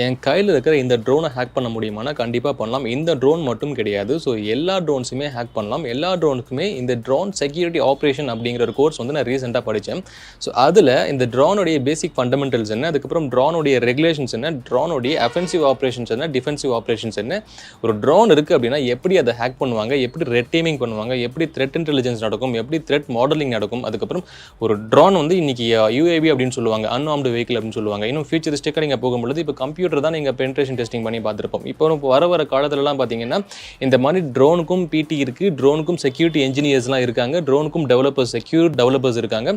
என் கையில் இருக்கிற இந்த ட்ரோனை ஹேக் பண்ண முடியுமானா கண்டிப்பாக பண்ணலாம். இந்த ட்ரோன் மட்டும் கிடையாது. ஸோ எல்லா ட்ரோன்ஸுமே ஹேக் பண்ணலாம். எல்லா ட்ரோனுக்குமே இந்த ட்ரோன் செக்யூரிட்டி ஆப்ரேஷன் அப்படிங்கிற ஒரு கோர்ஸ் வந்து நான் ரீசெண்டாக படித்தேன். ஸோ அதில் இந்த ட்ரோனுடைய பேசிக் ஃபண்டமெண்டல்ஸ் என்ன, அதுக்கப்புறம் ட்ரோனுடைய ரெகுலேஷன்ஸ் என்ன, ட்ரோனுடைய அஃபென்சிவ் ஆப்ரேஷன்ஸ் என்ன, டிஃபென்சிவ் ஆப்ரேஷன்ஸ் என்ன, ஒரு ட்ரோன் இருக்குது அப்படின்னா எப்படி அதை ஹேக் பண்ணுவாங்க, எப்படி ரெட் டீமிங் பண்ணுவாங்க, எப்படி த்ரெட் இன்டெலிஜென்ஸ் நடக்கும், எப்படி த்ரெட் மாடலிங் நடக்கும், அதுக்கப்புறம் ஒரு ட்ரோன் வந்து இன்னைக்கு UAV அப்படின்னு சொல்லுவாங்க, அன்ஆர்ம்டு வெஹிக்கிள் அப்படின்னு சொல்லுவாங்க. இன்னும் ஃபியூச்சரிஸ்டிக்காக நீங்கள் போகும்பொழுது இப்போ கம்ப்யூட்டர் தான் நீங்கள் பென்ட்ரேஷன் டெஸ்டிங் பண்ணி பார்த்துருப்போம். இப்போ வர காலத்துலலாம் பார்த்தீங்கன்னா இந்த மாதிரி ட்ரோனுக்கும் PT இருக்குது, ட்ரோனுக்கும் செக்யூரிட்டி என்ஜினியர்ஸ்லாம் இருக்காங்க, ட்ரோனுக்கும் செக்யூர் டெவலப்பர்ஸ் இருக்காங்க.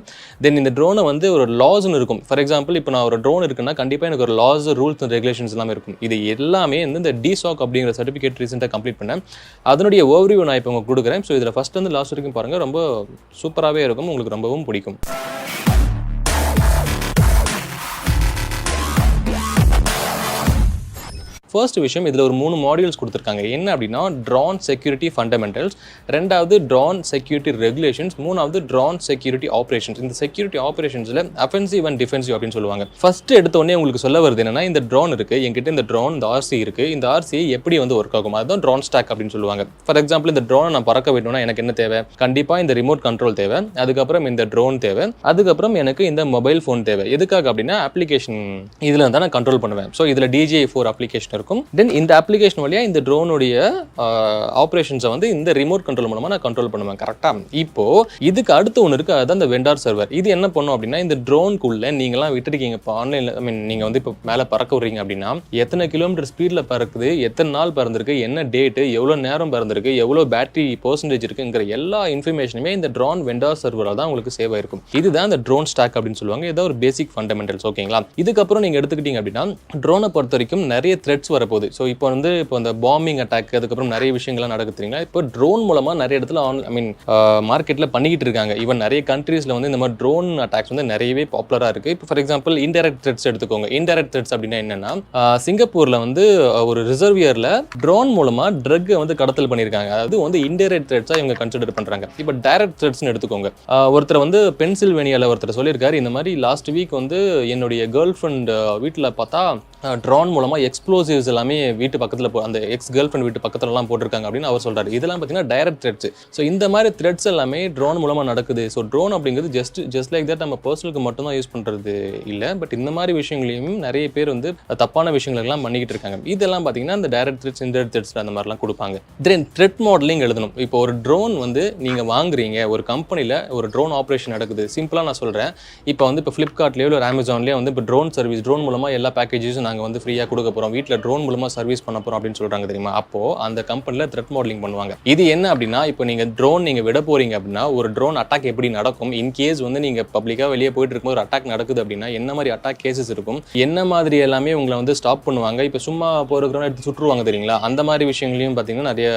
தென் இந்த ட்ரோனை வந்து ஒரு லாஸ்ன்னு இருக்கும். ஃபார் எக்ஸாம்பிள் இப்போ நான் ஒரு ட்ரோன் இருக்குன்னா கண்டிப்பாக எனக்கு ஒரு லாஸ், ரூல்ஸ் அண்ட் ரெகுலேஷன்ஸ் எல்லாமே இருக்கும். இது எல்லாமே வந்து இந்த DSOC அப்படிங்கிற சர்டிஃபிகேட் ரீசெண்டாக கம்ப்ளீட் பண்ணேன். அதனுடைய ஓவர்வியூ நான் இப்போ உங்களுக்கு கொடுக்குறேன். ஸோ இதில் ஃபஸ்ட் வந்து லாஸ்ட் வரைக்கும் பாருங்கள், ரொம்ப சூப்பராகவே இருக்கும், உங்களுக்கு ரொம்பவும் பிடிக்கும். ஃபர்ஸ்ட் விஷயம், இதில் ஒரு 3 மாடியூல்ஸ் கொடுத்துருக்காங்க. என்ன அப்படின்னா ட்ரோன் செக்யூரிட்டி ஃபண்டமெண்டல்ஸ், ரெண்டாவது ட்ரோன் செக்யூரிட்டி ரெகுலேஷன்ஸ், மூணாவது ட்ரோன் செக்யூரிட்டி ஆப்ரேஷன்ஸ். இந்த செக்யூரிட்டி ஆப்ரேஷன்ஸில் அஃபென்சிவ் அண்ட் டிஃபென்சிவ் அப்படின்னு சொல்லுவாங்க. ஃபர்ஸ்ட் எடுத்தோடனே உங்களுக்கு சொல்ல வருது என்னன்னா, இந்த ட்ரோன் இருக்குது, என்கிட்ட இந்த ட்ரோன், இந்த RC இருக்குது, இந்த RC எப்படி வந்து ஒர்க் ஆகும், அதுதான் ட்ரோன் ஸ்டாக் அப்படின்னு சொல்லுவாங்க. ஃபார் எக்ஸாம்பிள் இந்த ட்ரோனை நான் பறக்க விடணும்னா எனக்கு என்ன தேவை, கண்டிப்பாக இந்த ரிமோட் கண்ட்ரோல் தேவை, அதுக்கப்புறம் இந்த ட்ரோன் தேவை, அதுக்கப்புறம் எனக்கு இந்த மொபைல் ஃபோன் தேவை. எதுக்காக அப்படின்னா அப்ளிகேஷன் இதில் தான் நான் கண்ட்ரோல் பண்ணுவேன். ஸோ இதில் DJI-4 அப்ளிகேஷன் இருக்கும். தென் இந்த அப்ளிகேஷன் வழியாக இந்த ட்ரோனுடைய ஆப்ரேஷன்ஸை வந்து இந்த ரிமோட் கண்ட்ரோல் மூலமாக நான் கண்ட்ரோல் பண்ணுவேன். கரெக்டாக? இப்போ இதுக்கு அடுத்து ஒன்று இருக்குது, அதுதான் இந்த வெண்டார் சர்வர். இது என்ன பண்ணும் அப்படின்னா, இந்த ட்ரோனுக்குள்ளே நீங்களாம் விட்டுருக்கீங்க இப்போ ஆன்லைனில், நீங்கள் வந்து இப்போ மேலே பறக்க விடுறீங்க அப்படின்னா எத்தனை கிலோமீட்டர் ஸ்பீடில் பறக்குது, எத்தனை நாள் பறந்துருக்கு, என்ன டேட்டு, எவ்வளோ நேரம் பறந்துருக்கு, எவ்வளோ பேட்டரி பர்சன்டேஜ் இருக்குங்கிற எல்லா இன்ஃபர்மேஷனுமே இந்த ட்ரோன் வெண்டார் சர்வராக தான் உங்களுக்கு சேவ் ஆயிருக்கும். இதுதான் இந்த ட்ரோன் ஸ்டாக் அப்படின்னு சொல்லுவாங்க. இதான் ஒரு பேசிக் ஃபண்டமெண்டல்ஸ். ஓகேங்களா? இதுக்கப்புறம் நீங்கள் எடுத்துக்கிட்டீங்க அப்படின்னா ட்ரோனை பொறுத்த வரைக்கும் நிறைய த்ரெட்ஸ் வரப்போகுது. ஸோ இப்போ வந்து இப்போ இந்த பாம்பிங் அட்டாக், அதுக்கப்புறம் நிறைய விஷயங்கள்லாம் நடக்குதுங்களா. இப்போ ட்ரோன் மூலமாக நிறைய இடத்துல மார்க்கெட்டில் பண்ணிக்கிட்டு இருக்காங்க. ஈவன் நிறைய கண்ட்ரீஸில் வந்து இந்த மாதிரி ட்ரோன் அட்டாக்ஸ் வந்து நிறையவே பாப்புலராக இருக்குது. இப்போ ஃபார் எக்ஸாம்பிள் இன்டைரக்ட் த்ரெட்ஸ் எடுத்துக்கோங்க. இன்டைரக்ட் த்ரெட்ஸ் அப்படின்னா என்னன்னா, சிங்கப்பூரில் வந்து ஒரு ரிசர்வியரில் ட்ரோன் மூலமாக ட்ரக்கை வந்து கடத்தல் பண்ணியிருக்காங்க. அதாவது வந்து இன்டைரக்ட் த்ரெட்ஸாக இவங்க கன்சிடர் பண்ணுறாங்க. இப்போ டைரக்ட் த்ரெட்ஸ்னு எடுத்துக்கோங்க. ஒருத்தர் வந்து பென்சில்வேனியாவில் ஒருத்தர் சொல்லியிருக்காரு, இந்த மாதிரி லாஸ்ட் வீக் வந்து என்னுடைய கேர்ள் ஃப்ரெண்ட் வீட்டில் பார்த்தா ட்ரோன் மூலமாக எக்ஸ்ப்ளோசிவ்ஸ் எல்லாமே வீட்டு பக்கத்தில் அந்த கேர்ள் ஃப்ரெண்ட் வீட்டு பக்கத்துலலாம் போட்டிருக்காங்க அப்படின்னு அவர் சொல்கிறார். இதெல்லாம் பார்த்தீங்கன்னா டைரக்ட் த்ரெட்ஸ். ஸோ இந்த மாதிரி த்ரெட்ஸ் எல்லாமே ட்ரோன் மூலமாக நடக்குது. ஸோ ட்ரோன் அப்படிங்கிறது ஜஸ்ட் லைக் தட் நம்ம பர்சனலுக்கு மட்டும்தான் யூஸ் பண்ணுறது இல்லை, பட் இந்த மாதிரி விஷயங்களையும் நிறைய பேர் வந்து தப்பான விஷயங்களெல்லாம் பண்ணிக்கிட்டு இருக்காங்க. இதெல்லாம் பார்த்தீங்கன்னா இந்த டைரக்ட் த்ரெட்ஸ், இன்டைரக்ட் த்ரெட்ஸ் அந்த மாதிரிலாம் கொடுப்பாங்க. தென் த்ரெட் மாடலிங் எழுதணும். இப்போ ஒரு ட்ரோன் வந்து நீங்கள் வாங்குறீங்க, ஒரு கம்பெனியில் ஒரு ட்ரோன் ஆப்ரேஷன் நடக்குது. சிம்பிளாக நான் சொல்கிறேன், இப்போ வந்து இப்போ ஃப்ளிப்கார்ட்லேயோ இல்லை அமேசான்லேயோ வந்து இப்போ ட்ரோன் சர்வீஸ், ட்ரோன் மூலமாக எல்லா பேக்கேஜஸும் நாங்கள் வந்து ஃப்ரீயாக கொடுக்க போகிறோம், வீட்டில் ட்ரோன் மூலமாக சர்வீஸ் பண்ண போகிறோம் அப்படின்னு சொல்கிறாங்க தெரியுமா. அப்போது அந்த கம்பெனியில் த்ரெட் மாடலிங் பண்ணுவாங்க. இது என்ன அப்படின்னா, இப்போ நீங்கள் ட்ரோன் விட போகிறீங்க அப்படின்னா ஒரு ட்ரோன் அட்டாக் எப்படி நடக்கும், இன்கேஸ் வந்து நீங்கள் பப்ளிக்காக வெளியே போயிட்டு இருக்கும்போது ஒரு அட்டாக் நடக்குது அப்படின்னா என்ன மாதிரி அட்டாக் கேசஸ் இருக்கும், என்ன மாதிரி எல்லாமே உங்களை வந்து ஸ்டாப் பண்ணுவாங்க. இப்போ சும்மா போகிறோம் எடுத்து சுட்டுருவாங்க தெரியுங்களா, அந்த மாதிரி விஷயங்களையும் பார்த்தீங்கன்னா நிறைய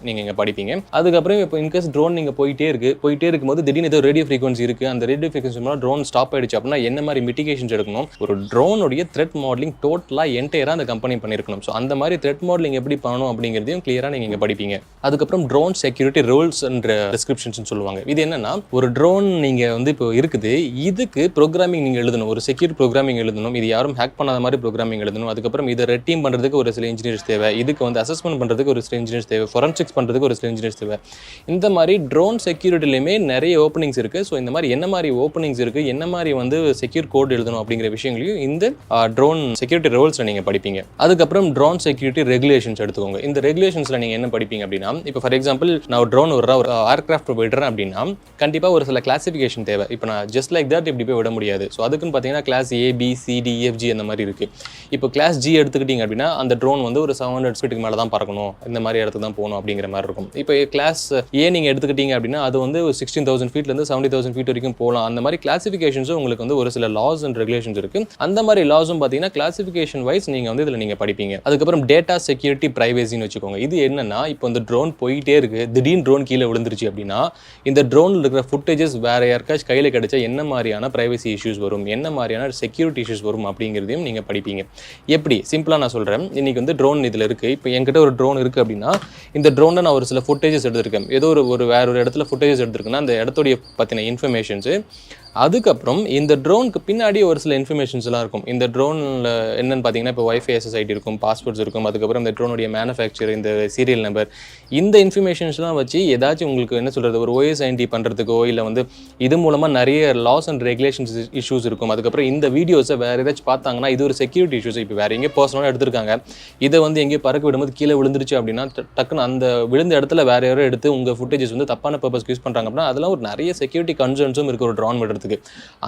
நீங்கள் இங்கே படிப்பீங்க. அதுக்கப்புறம் இப்போ இன்கேஸ் ட்ரோன் நீங்கள் போயிட்டே இருக்கும்போது திடீர்னு ஏதோ ரேடியோ ஃப்ரீக்வன்சி இருக்குது, அந்த ரேடியோ ஃப்ரீக்வன்சி மூலம் ட்ரோன் ஸ்டாப் ஆயிடுச்சு அப்படின்னா என்ன மாதிரி மிட்டிகேஷன்ஸ் எடுக்கணும். ஒரு ட்ரோனுடைய த்ரெட் மாடலிங் டோட்டலாக என்டையராக அந்த கம்பெனி பண்ணியிருக்கணும். ஸோ அந்த மாதிரி த்ரெட் மாடலிங் எப்படி பண்ணணும் அப்படிங்கிறதையும் கிளியராக நீங்கள் இங்கே படிப்பீங்க. அதுக்கப்புறம் ட்ரோன் செக்யூரிட்டி ரூல்ஸ் அண்ட் ரெஸ்கிரிப்ஷன்ஸ் சொல்லுவாங்க. இது என்னன்னா, ஒரு ட்ரோன் நீங்கள் வந்து இப்போ இருக்குது, இதுக்கு ப்ரோக்ராமிங் நீங்கள் எழுதணும், ஒரு செக்யூர் ப்ரோக்ராமிங் எழுதணும், இது யாரும் ஹேக் பண்ணாத மாதிரி ப்ரோக்ராமிங் எழுதணும். அதுக்கப்புறம் இதை ரெட் டீம் பண்ணுறதுக்கு ஒரு சில இன்ஜினியர்ஸ் தேவை, இதுக்கு வந்து அசஸ்மெண்ட் பண்ணுறதுக்கு ஒரு சில இன்ஜினியர்ஸ் தேவை, ஃபொரன்சிக்ஸ் பண்ணுறதுக்கு ஒரு சில இன்ஜினியர்ஸ் தேவை. இந்த மாதிரி ட்ரோன் செக்யூரிட்டிலையுமே நிறைய ஓப்பனிங்ஸ் இருக்குது. ஸோ இந்த மாதிரி என்ன மாதிரி ஓப்பனிங்ஸ் இருக்குது, என்ன மாதிரி வந்து செக்யூர் கோட் எழுதணும் அப்படிங்கிற விஷயங்களையும் இந்த ட்ரோன் செக்யூரிட்டி ரூல்ஸில் நீங்கள் படிப்பீங்க. அதுக்கப்புறம் ட்ரோன் செக்யூரிட்டி ரெகுலேஷன்ஸ் எடுத்துக்கோங்க. இந்த ரெகுலேஷன்ஸில் நீங்கள் என்ன படிப்பீங்க அப்படின்னா, இப்போ ஃபார் எக்ஸாம்பிள் நான் ஒரு ட்ரோன் ஒரு ஏர்கிராஃப்ட் விடுறேன் அப்படின்னா கண்டிப்பாக ஒரு சில கிளாசிஃபிகேஷன் தேவை. இப்போ நான் ஜஸ்ட் லைக் தட் இப்படி போய் விட முடியாது. ஸோ அதுக்குன்னு பார்த்தீங்கன்னா கிளாஸ் ABCDEFG அந்த மாதிரி இருக்குது. இப்போ கிளாஸ் G எடுத்துக்கிட்டிங்க அப்படின்னா அந்த ட்ரோன் வந்து ஒரு 700 ஃபீட்டுக்கு மேலே தான் பறக்கணும், இந்த மாதிரி இடத்துக்கு தான் போகணும் அப்படிங்கிற மாதிரி இருக்கும். இப்போ கிளாஸ் A நீங்கள் எடுத்துக்கிட்டீங்க அப்படின்னா அது வந்து 16,000 ஃபீட்லேருந்து 70,000 ஃபீட் வரைக்கும் போகலாம். அந்த மாதிரி கிளாசிஃபிகேஷன்ஸும் உங்களுக்கு வந்து ஒரு சில லாஸ் அண்ட் ரெகுலேஷன்ஸ் இருக்குது. அந்த மாதிரி லாஸும் பார்த்தீங்கன்னா கிளாசிஃபிகேஷன் வைஸ் நீங்கள் வந்து இதில் நீங்கள் படிப்பீங்க. அதுக்கப்புறம் டேட்டா செக்யூரிட்டி பிரைவேசின்னு வச்சுக்கோங்க. இது என்னன்னா, இப்போ இந்த ட்ரோன் போயிட்டே இருக்கு, திடீர்னு ட்ரோன் கீழே விழுந்துருச்சு அப்படின்னா இந்த ட்ரோனில் இருக்கிற ஃபுட்டேஜஸ் வேற யாருக்காச்சும் கையில் கிடைச்சா என்ன மாதிரியான பிரைவசி இஷ்யூஸ் வரும், என்ன மாதிரியான செக்யூரிட்டி இஷ்யூஸ் வரும் அப்படிங்கிறதையும் நீங்கள் படிப்பீங்க. எப்படி சிம்பிளாக நான் சொல்கிறேன், இன்னைக்கு வந்து ட்ரோன் இதில் இருக்குது. இப்போ என்கிட்ட ஒரு ட்ரோன் இருக்குது அப்படின்னா இந்த ட்ரோனில் நான் ஒரு சில ஃபுட்டேஜஸ் எடுத்திருக்கேன். ஏதோ வேற ஒரு இடத்துல ஃபுட்டேஜஸ் எடுத்திருக்கேன்னா அந்த இடத்துடைய பற்றின இன்ஃபர்மேஷன்ஸு அதுக்கப்புறம் இந்த ட்ரோனுக்கு பின்னாடி ஒரு சில இன்ஃபர்மேஷன்ஸ்லாம் இருக்கும். இந்த ட்ரோனில் என்னென்னு பார்த்தீங்கன்னா, இப்போ வைஃபை எஸ்எஸ்ஐடி இருக்கும், பாஸ்வேர்ட்ஸ் இருக்கும், அதுக்கப்புறம் இந்த ட்ரோனுடைய மேனுஃபேக்சர், இந்த சீரியல் நம்பர், இந்த இன்ஃபர்மேஷன்ஸ்லாம் வச்சு ஏதாச்சும் உங்களுக்கு என்ன சொல்கிறது, ஒரு OSINT பண்ணுறதுக்கோ இல்லை வந்து இது மூலமாக நிறைய லாஸ் அண்ட் ரெகுலேஷன்ஸ் இஷ்யூஸ் இருக்கும். அதுக்கப்புறம் இந்த வீடியோஸை வேறு ஏதாச்சும் பார்த்தாங்கன்னா இது ஒரு செக்யூரிட்டி இஷ்யூஸ். இப்போ வேறு எங்கேயோ பர்சனலாக எடுத்திருக்காங்க, இதை வந்து எங்கேயோ பறக்க விடும்போது கீழே விழுந்துருச்சு அப்படின்னா டக்குன்னு அந்த விழுந்த இடத்துல வேறு யாரோ எடுத்து உங்கள் ஃபுட்டேஜஸ் வந்து தப்பான பர்பஸ்க்கு யூஸ் பண்ணுறாங்க அப்படின்னா அதெல்லாம் ஒரு நிறைய செக்யூரிட்டி கன்சர்ன்ஸும் இருக்குது ஒரு ட்ரோன் விடுறதுக்கு.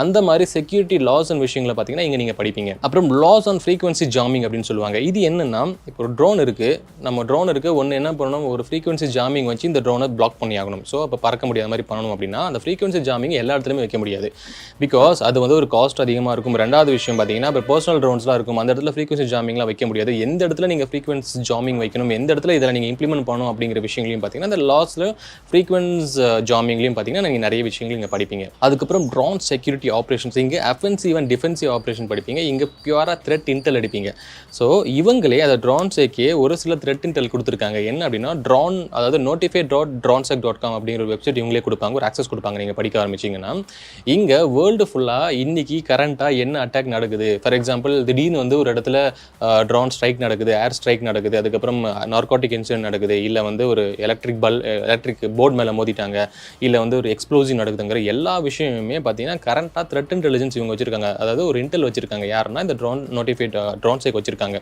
அந்த மாதிரி செக்யூரிட்டி லாஸ் அண்ட் விஷயங்களை பார்த்தீங்கன்னா இங்கே நீங்கள் படிப்பீங்க. அப்புறம் லாஸ் ஆன் ஃப்ரீக்வன்சி ஜாமிங் அப்படின்னு சொல்லுவாங்க. இது என்னன்னா, இப்போ ஒரு ட்ரோன் இருக்குது, நம்ம ட்ரோன் இருக்குது, ஒன்று என்ன பண்ணணும், ஒரு ஃப்ரீக்வன்சி ஜாமிங் வச்சு இந்த ட்ரோனை பிளாக் பண்ணி ஆகணும். ஸோ அப்போ பறக்க முடியாத மாதிரி பண்ணணும் அப்படின்னா அந்த ஃப்ரீக்வன்சி ஜாமிங் எல்லா இடத்துலையுமே வைக்க முடியாது. பிகாஸ் அது வந்து ஒரு காஸ்ட் அதிகமாக இருக்கும். ரெண்டாவது விஷயம் பார்த்தீங்கன்னா, இப்போ பர்சனல் ட்ரோன்ஸ்லாம் இருக்கும், அந்த இடத்துல ஃப்ரீக்வன்சி ஜாமிங்லாம் வைக்க முடியாது. எந்த இடத்துல நீங்கள் ஃப்ரீக்வன்சி ஜாமிங் வைக்கணும், எந்த இடத்துல இதில் நீங்கள் இம்ப்ளிமெண்ட் பண்ணணும் அப்படிங்கிற விஷயங்களையும் பார்த்தீங்கன்னா அந்த லாஸில் ஃப்ரீக்வன்சி ஜாமிங்லையும் பார்த்தீங்கன்னா நீங்கள் நிறைய விஷயங்கள் இங்கே படிப்பீங்க. அதுக்கப்புறம் ட்ரோன் செக்யூரிட்டி ஆப்ரேஷன்ஸ், இங்கே அஃபென்சிவ் அண்ட் டிஃபென்சிவ் ஆப்ரேஷன் படிப்பீங்க. இங்கே பியூராக த்ரெட் இன்டெல் அடிப்பீங்க. ஸோ இவங்களே அதை DroneSecக்கே ஒரு சில த்ரெட் இன்டெல் கொடுத்துருக்காங்க. என்ன அப்படின்னா அதாவது notify.dronsec.com அப்படிங்கிற ஒரு வெப்சைட் இவங்களே கொடுப்பாங்க, ஒரு ஆக்சஸ் கொடுப்பாங்க. நீங்கள் படிக்க ஆரம்பிச்சிங்கன்னா இங்கே வேர்ல்டு ஃபுல்லாக இன்னைக்கு கரண்ட்டாக என்ன அட்டாக் நடக்குது, ஃபார் எக்ஸாம்பிள் திடீர்னு வந்து ஒரு இடத்துல ட்ரோன் ஸ்ட்ரைக் நடக்குது, ஏர் ஸ்ட்ரைக் நடக்குது, அதுக்கப்புறம் நார்கோட்டிக் இன்சிடென்ட் நடக்குது, இல்லை வந்து ஒரு எலக்ட்ரிக் போர்டு மேலே மோதிட்டாங்க, இல்லை வந்து ஒரு எக்ஸ்ப்ளோசிவ் நடக்குதுங்கிற எல்லா விஷயமுமே பார்த்தீங்கன்னா கரண்ட்டாக த்ரெட் இன்டெலிஜென்ஸ் இவங்க வச்சிருக்காங்க. அதாவது ஒரு இன்டெல் வச்சிருக்காங்க. யாருன்னா இந்த DroneSec வச்சிருக்காங்க.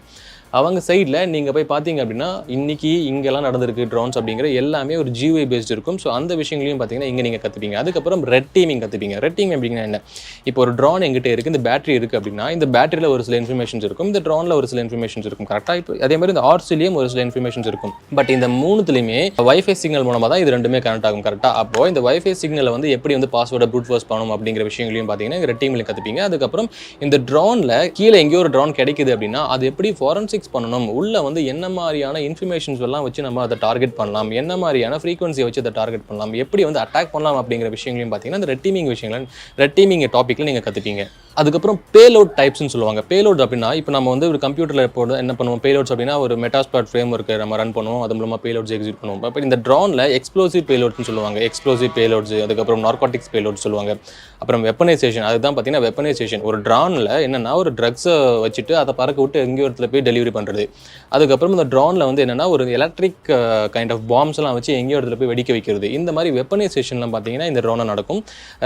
அவங்க சைடில் நீங்கள் போய் பார்த்தீங்க அப்படின்னா இன்றைக்கி இங்கெல்லாம் நடந்திருக்கு ட்ரோன்ஸ் அப்படிங்கிற எல்லாமே ஒரு GUI பேஸ்ட் இருக்கும். ஸோ அந்த விஷயங்களையும் பார்த்தீங்கன்னா இங்கே நீங்கள் கற்றுப்பீங்க. அதுக்கப்புறம் ரெட் டீமிங் கற்றுப்பீங்க. ரெட் டீம் அப்படின்னா என்ன, இப்போ ஒரு ட்ரோன் எங்கிட்ட இருக்குது, இந்த பேட்டரி இருக்குது அப்படின்னா இந்த பேட்டரியில் ஒரு சில இன்ஃபர்மேஷன்ஸ் இருக்கும், இந்த ட்ரோனில் ஒரு சில இன்ஃபர்மேஷன்ஸ் இருக்கும். கரெக்டாக இப்போ அதே மாதிரி இந்த RCலையும் ஒரு சில இன்ஃபர்மேஷன்ஸ் இருக்கும். பட் இந்த மூணுத்துலையுமே வைஃபை சிக்னல் மூலமாக தான் இது ரெண்டுமே கனெக்ட் ஆகும். கரெக்டாக அப்போது இந்த வைஃபை சிக்னலை வந்து எப்படி வந்து பாஸ்வேர்டை ப்ரூட் ஃபோர்ஸ் பண்ணணும் அப்படிங்கிற விஷயங்களையும் பார்த்தீங்கன்னா ரெட் டீமில் கற்றுப்பீங்க. அதுக்கப்புறம் இந்த ட்ரோனில் கீழே எங்கேயோ ஒரு ட்ரோன் கிடைக்குது அப்படின்னா அது எப்படி ஃபாரன்சிக்ஸ் பண்ணணும், உள்ள வந்து என்ன மாதிரியான இன்ஃபர்மேஷன்ஸ் எல்லாம் வச்சு நம்ம அதை டார்கெட் பண்ணலாம், என்ன மாதிரியான ஃப்ரீக்வன்சியை வச்சு அதை டார்கெட் பண்ணலாம், எப்படி வந்து அட்டாக் பண்ணலாம் அப்படிங்கிற விஷயங்களையும் பார்த்தீங்கன்னா இந்த ரெட் டீமிங் டாப்பிக்கில் நீங்கள் கற்றுப்பீங்க. அதுக்கப்புறம் பேலோட் டைப்ஸ்னு சொல்லுவாங்க. பேலோட் அப்படின்னா இப்போ நம்ம வந்து ஒரு கம்ப்யூட்டரில் போட என்ன பண்ணுவோம், பேலோட்ஸ் அப்படின்னா ஒரு மெட்டாஸ்பிளாட் ஃப்ரேம் ஒர்க்கு நம்ம ரன் பண்ணுவோம், அது மூலமாக பேலோட்ஸ் எக்ஸிக்யூட் பண்ணுவோம். அப்போ இந்த ட்ரோனில் எக்ஸ்ப்ளோசிவ் பேலோட்ஸ்னு சொல்லுவாங்க, எக்ஸ்ப்ளோசிவ் பேலோட்ஸ், அதுக்கப்புறம் நார்கோட்டிக்ஸ் பேலோட்ஸ் சொல்லுவாங்க. அப்புறம் வெப்பனைசேஷன், அதுதான் பார்த்தீங்கன்னா வெப்பனைசேஷன். ஒரு ட்ரோனில் என்னென்னா ஒரு ட்ரக்ஸை வச்சுட்டு அதை பறக்க விட்டு எங்கேயோ இடத்துல போய் டெலிவரி பண்ணுறது. அதுக்கப்புறம் இந்த ட்ரோனில் வந்து என்னென்னா ஒரு எலக்ட்ரிக் கைண்ட் ஆஃப் பாம்ஸ்லாம் வச்சு எங்கேயோ இடத்துல போய் வெடிக்க வைக்கிறது. இந்த மாதிரி வெப்பனைசேஷன்லாம் பார்த்தீங்கன்னா இந்த ட்ரோனில் நடக்கும்.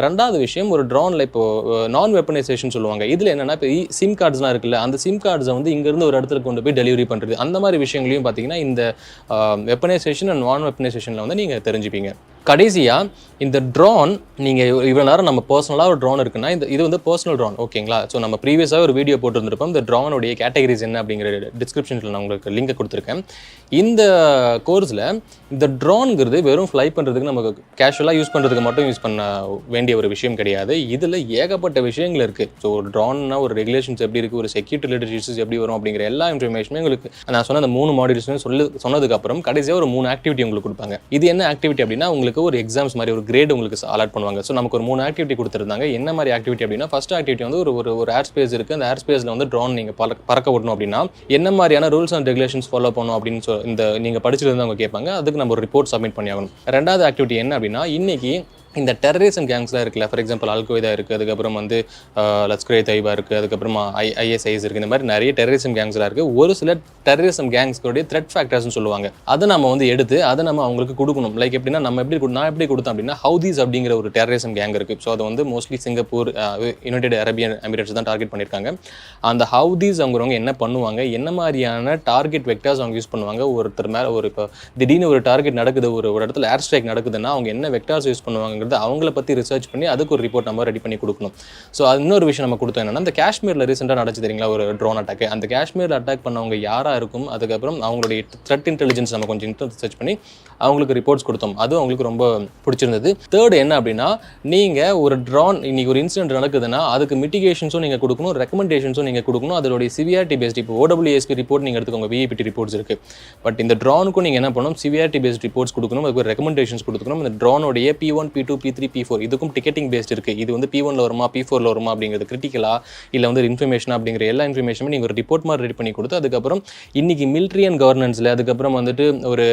ரெண்டாவது விஷயம், ஒரு ட்ரோனில் இப்போது நான் வெப்பனைசேஷன் சொல்லுவாங்க. இதில் என்னென்னா இப்போ சிம் கார்ட்ஸ்லாம் இருக்குல்ல, அந்த சிம் கார்ட்ஸை வந்து இங்கேருந்து ஒரு இடத்துல கொண்டு போய் டெலிவரி பண்ணுறது. அந்த மாதிரி விஷயங்களையும் பார்த்தீங்கன்னா இந்த வெப்பனைசேஷன் அண்ட் நான் வெப்பனைசேஷனில் வந்து நீங்கள் தெரிஞ்சுப்பீங்க. கடைசியாக இந்த ட்ரோன் நீங்கள் இவ்வளோ நேரம் நம்ம பர்சனலாக ஒரு ட்ரோன் இருக்குன்னா இது வந்து பர்சனல் ட்ரோன், ஓகேங்களா? ஸோ நம்ம ப்ரீவியஸாக ஒரு வீடியோ போட்டுருந்துருப்போம், இந்த ட்ரோனுடைய கேட்டகரிஸ் என்ன அப்படிங்கிற டிஸ்கிரிப்ஷனில் நான் உங்களுக்கு லிங்கை கொடுத்துருக்கேன். இந்த கோர்ஸில் இந்த ட்ரோனுங்கிறது வெறும் ஃப்ளை பண்ணுறதுக்கு நமக்கு கேஷுவலாக யூஸ் பண்ணுறதுக்கு மட்டும் யூஸ் பண்ண வேண்டிய ஒரு விஷயம் கிடையாது. இதில் ஏகப்பட்ட விஷயங்கள் இருக்குது. ஸோ ஒரு ட்ரோன்னா ஒரு ரெகுலேஷன்ஸ் எப்படி இருக்குது, ஒரு செக்யூரிட்டி ரிலேட்டட் இஷ்யூஸ் எப்படி வரும் அப்படிங்கிற எல்லா இன்ஃபர்மேஷனுமே உங்களுக்கு நான் சொன்ன அந்த 3 மாடியூல்ஸுமே சொன்னதுக்கப்புறம் கடைசியாக ஒரு 3 ஆக்டிவிட்டி உங்களுக்கு கொடுப்பாங்க. இது என்ன ஆக்டிவிட்டி அப்படின்னா உங்களுக்கு ஒரு எக்ஸாம்ஸ் மாதிரி ஒரு கிரேட் உங்களுக்கு அலாட் பண்ணுவாங்க. ஸோ நமக்கு ஒரு 3 ஆக்டிவிட்டி கொடுத்துருந்தாங்க. என்ன மாதிரி ஆக்டிவிட்டி அப்படின்னா, ஃபர்ஸ்ட் ஆக்டிவிட்டி வந்து ஒரு ஏர் ஸ்பேஸ் இருக்குது, அந்த ஏர் ஸ்பேஸில் வந்து ட்ரோன் நீங்கள் பறக்க விடணும் அப்படின்னா என்ன மாதிரியான ரூல்ஸ் அண்ட் ரெகுலேஷன்ஸ் ஃபாலோ பண்ணணும் அப்படின்னு இந்த நீங்கள் படிச்சுட்டு அவங்க கேட்பாங்க. அதுக்கு நம்ம ஒரு ரிப்போர்ட் சப்மிட் பண்ணி ஆகணும். ரெண்டாவது ஆக்டிவிட்டி என்ன அப்படின்னா, இன்னைக்கு இந்த டெரரிசம் கேங்ஸ்லாம் இருக்குல்ல, ஃபார் எக்ஸாம்பிள் அல்கொய்தா இருக்குது, அதுக்கப்புறம் வந்து லஷ்கர் தொய்பா இருக்குது, அதுக்கப்புறம் ISIS இருக்குது, இந்த மாதிரி நிறைய டெரரிசம் கேங்ஸ்லாம் இருக்குது. ஒரு சில டெரரிசம் கேங்ஸ்களுடைய த்ரெட் ஃபேக்டர்ஸ்னு சொல்லுவாங்க. அதை நம்ம வந்து எடுத்து அதை நம்ம அவங்களுக்கு கொடுக்கணும். லைக் எப்படின்னா நான் எப்படி கொடுத்தேன் அப்படின்னா, ஹவுதீஸ் அப்படிங்கிற ஒரு டெரரிசம் கேங் இருக்குது. ஸோ அதை வந்து mostly Singapore, United Arabian Emirates தான் டார்கெட் பண்ணியிருக்காங்க. அந்த ஹவுதீஸ் அவங்கிறவங்க என்ன பண்ணுவாங்க, என்ன மாதிரியான டார்கெட் வெக்டர்ஸ் அவங்க யூஸ் பண்ணுவாங்க, ஒருத்தர் மேலே இப்போ திடீர்னு ஒரு டார்கெட் நடக்குது, ஒரு இடத்துல ஏர் ஸ்ட்ரைக் நடக்குதுன்னா அவங்க என்ன வெக்டர்ஸ் யூஸ் பண்ணுவாங்க, அவங்கள பற்றி ரிசர்ச் பண்ணி அதுக்கு ஒரு ரிப்போர்ட் நம்ம ரெடி பண்ணி கொடுக்கணும். ஸோ அது இன்னொரு விஷயம் நம்ம கொடுத்தோம் என்னன்னா, இந்த காஷ்மீரில் ரீசெண்டாக நடந்துச்சு தெரியுங்களா ஒரு ட்ரோன் அட்டாக். அந்த காஷ்மீரில் அட்டாக் பண்ணவங்க யாராக இருக்கும், அதுக்கப்புறம் அவங்களுடைய த்ரெட் இன்டெலிஜென்ஸ் நம்ம கொஞ்சம் ரிசர்ச் பண்ணி அவங்களுக்கு ரிப்போர்ட்ஸ் கொடுத்தோம். அது அவங்களுக்கு ரொம்ப பிடிச்சிருந்தது. தேர்ட் என்ன அப்படின்னா, நீங்கள் ஒரு ட்ரோன் இன்னைக்கு ஒரு இன்சிடென்ட் நடக்குதுன்னா அதுக்கு மிட்டிகேஷன்ஸும் நீங்கள் கொடுக்கணும், ரெக்கமெண்டேஷன்ஸும் நீங்கள் கொடுக்கணும். அதோடைய சிவியாரிட்டி பேஸ்ட், இப்போ OWASP ரிப்போர்ட் நீங்கள் எடுத்துக்கோங்க, VAPT ரிப்போர்ட்ஸ் இருக்குது. பட் இந்த ட்ரோனுக்கும் நீங்கள் என்ன பண்ணணும், சிவியாரிட்டி பேஸ்ட் ரிப்போர்ட்ஸ் கொடுக்கணும், அதுக்கு ரெக்கமெண்டேஷன்ஸ் கொடுக்கணும். இந்த ட்ரோனுடைய P1, P2, P3, P4 இதுக்கும் டிக்கெட்டிங் பேஸ்ட் இருக்குது. இது வந்து P1ல வருமா, P4ல வருமா அப்படிங்கிறது கிரிட்டிக்கலா இல்லை வந்து இன்ஃபர்மேஷன் அப்படிங்கிற எல்லா இன்ஃபர்மேஷனும் நீங்கள் ஒரு ரிப்போர்ட் மாதிரி ரெடி பண்ணி கொடுத்து, அதுக்கப்புறம் இன்னைக்கு மிலிட்ரி அண்ட் கவர்னன்ஸில், அதுக்கப்புறம் வந்துட்டு ஒரு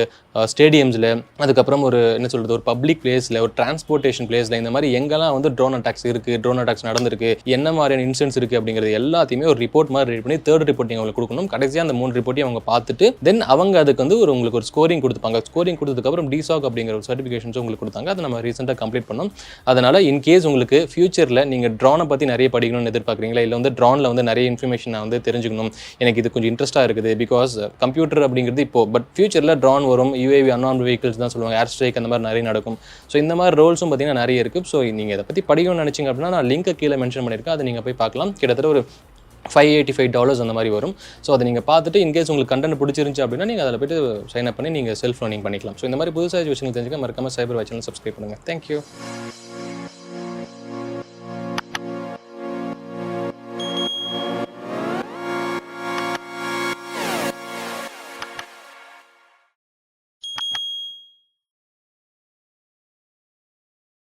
ஸ்டேடியம்ஸ் ஏர்லைன்ஸில், அதுக்கப்புறம் ஒரு என்ன சொல்கிறது, ஒரு பப்ளிக் பிளேஸில், ஒரு டிரான்ஸ்போர்ட்டேஷன் பிளேஸில், இந்த மாதிரி எங்கெல்லாம் வந்து ட்ரோன் அட்டாக்ஸ் இருக்குது, ட்ரோன் அட்டாக்ஸ் நடந்திருக்கு, என்ன மாதிரியான இன்சிடென்ட்ஸ் இருக்குது அப்படிங்கிறது எல்லாத்தையுமே ஒரு ரிப்போர்ட் மாதிரி ரெடி பண்ணி தேர்ட் ரிப்போர்ட் நீங்கள் அவங்களுக்கு கொடுக்கணும். கடைசியாக அந்த 3 ரிப்போர்ட்டையும் அவங்க பார்த்துட்டு தென் அவங்க அதுக்கு வந்து உங்களுக்கு ஒரு ஸ்கோரிங் கொடுத்துப்பாங்க. ஸ்கோரிங் கொடுத்ததுக்கப்புறம் டிசாக் அப்படிங்கிற ஒரு சர்டிஃபிகேஷன்ஸும் உங்களுக்கு கொடுத்தாங்க. அதை நம்ம ரீசெண்டாக கம்ப்ளீட் பண்ணோம். அதனால் இன்கேஸ் உங்களுக்கு ஃபியூச்சரில் நீங்கள் ட்ரோனை பற்றி நிறைய படிக்கணும்னு எதிர்பார்க்குறீங்களா, இல்லை வந்து ட்ரோனில் வந்து நிறைய இன்ஃபர்மேஷன் நான் வந்து தெரிஞ்சுக்கணும், எனக்கு இது கொஞ்சம் இன்ட்ரெஸ்ட்டாக இருக்குது, பிகாஸ் கம்ப்யூட்டர் அப்படிங்கிறது இப்போ பட் ஃபியூச்சரில் ட்ரோன் வரும், UAV அன்ஆர்ம்டு வெஹிக்கிள்ஸ் தான் சொல்லுவாங்க, ஏர் ஸ்ட்ரைக் அந்த மாதிரி நிறைய நடக்கும். ஸோ இந்த மாதிரி ரோல்ஸும் பார்த்தீங்கன்னா நிறைய இருக்குது. ஸோ நீங்கள் இதை பற்றி படிக்கணும்னு நினச்சிங்க அப்படின்னா நான் லிங்க்கை கீழே மென்ஷன் பண்ணியிருக்கேன், அதை நீங்கள் போய் பார்க்கலாம். கிட்டத்தட்ட ஒரு $585 அந்த மாதிரி வரும். ஸோ அதை நீங்கள் பார்த்துட்டு இன்கேஸ் உங்களுக்கு கண்டென்ட் பிடிச்சிருந்துச்சு அப்படின்னா நீங்கள் அதில் போய்ட்டு சைன் அப் பண்ணி நீங்கள் செல்ஃப் லேர்னிங் பண்ணிக்கலாம். ஸோ இந்த மாதிரி புதுசாக விஷயங்கள் தெரிஞ்சுக்க மறக்காமல் சைபர் வாட்ச் சேனல் சப்ஸ்கிரைப் பண்ணுங்கள். தேங்க்யூ.